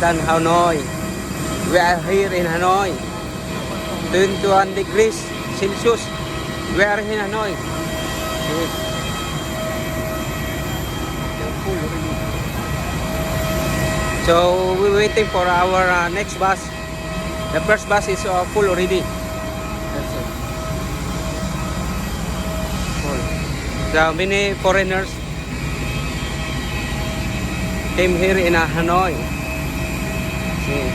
than Hanoi. We are here in Hanoi. 21 degrees Celsius. We are in Hanoi. Yes. So we're waiting for our next bus. The first bus is full already. That's it. Full. So many foreigners came here in Hanoi. See.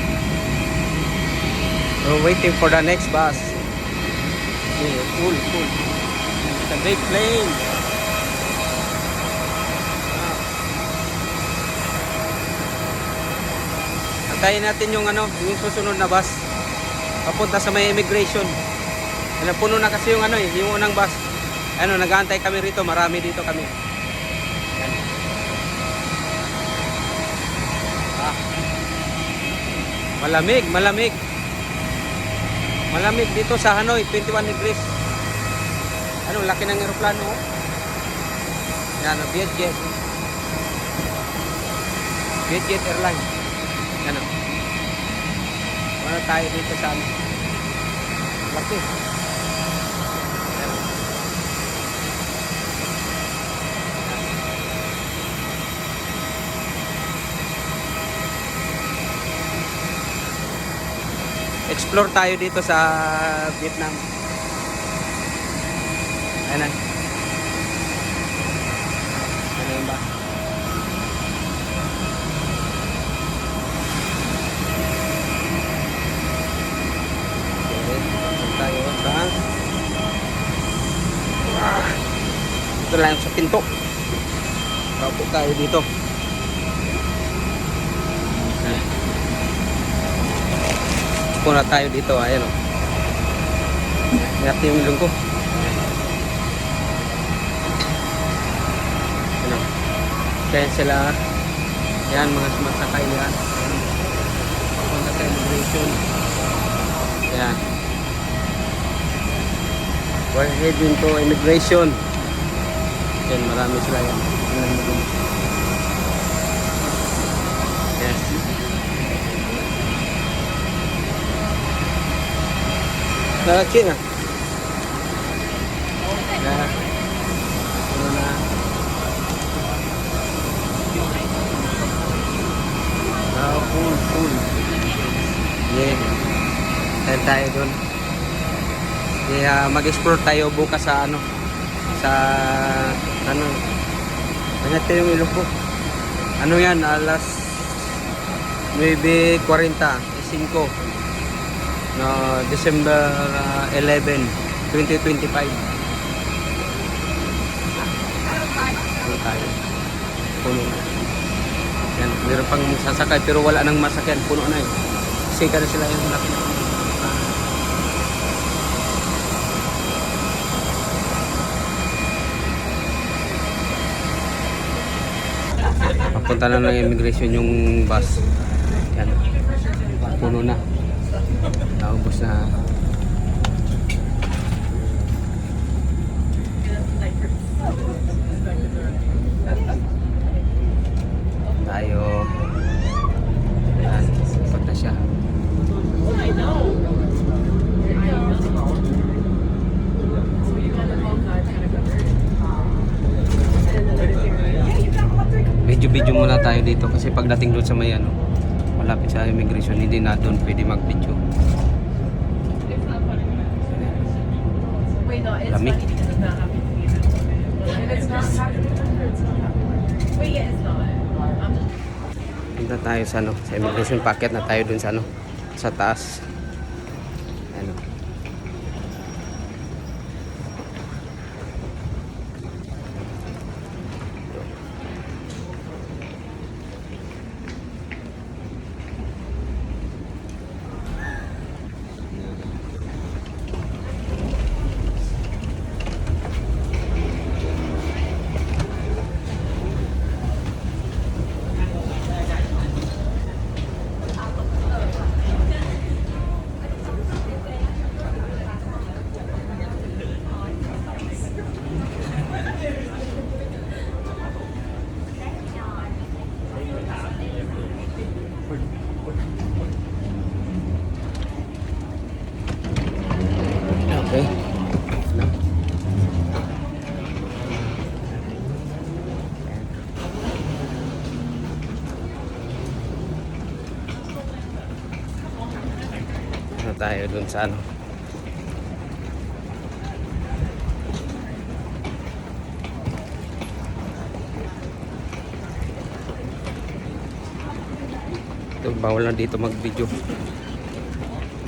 We're waiting for the next bus. See, full. It's a big plane. Antayin natin yung yung susunod na bus papunta sa may immigration. Puno na kasi yung yung unang bus. Nag-aantay kami rito, marami dito kami. Yan. Malamig dito sa Hanoi, 21 degrees. Laki ng eroplano. Yan, Vietjet Airlines. Yan. Wala tayo dito sa laki. Yan. Explore tayo dito sa Vietnam. Ayan. Ayan ba? Ito lang sa pinto. Paupo tayo dito. Upo na tayo dito. Ayan o. Ingat yung ilong ko. Ayan o. Kaya sila. Ayan mga sumasakay yan. Papunta sa immigration. Ayan. We're heading to immigration. Yan, marami sila yan. Yes. China. Full. Yeah. Tayo doon. Mag-explore tayo bukas sa Ganyan yung ilong ko. Yan, alas 9:45 no, December 11, 2025. Tayo. Puno na. Yan, meron pang sasakay pero wala nang masakyan. Puno na eh. Sika na sila yung laki na. Papunta na ng immigration yung bus. Yan. Puno na. Naubos na. Tayo. Yan. Sapat na siya. Video muna tayo dito kasi pagdating doon sa may malapit sa immigration, hindi na doon pwede mag-video. Lamig. Punta tayo sa sa immigration, packet na tayo doon sa taas. tayo dun sa ano. Ito, bawal na dito mag-video.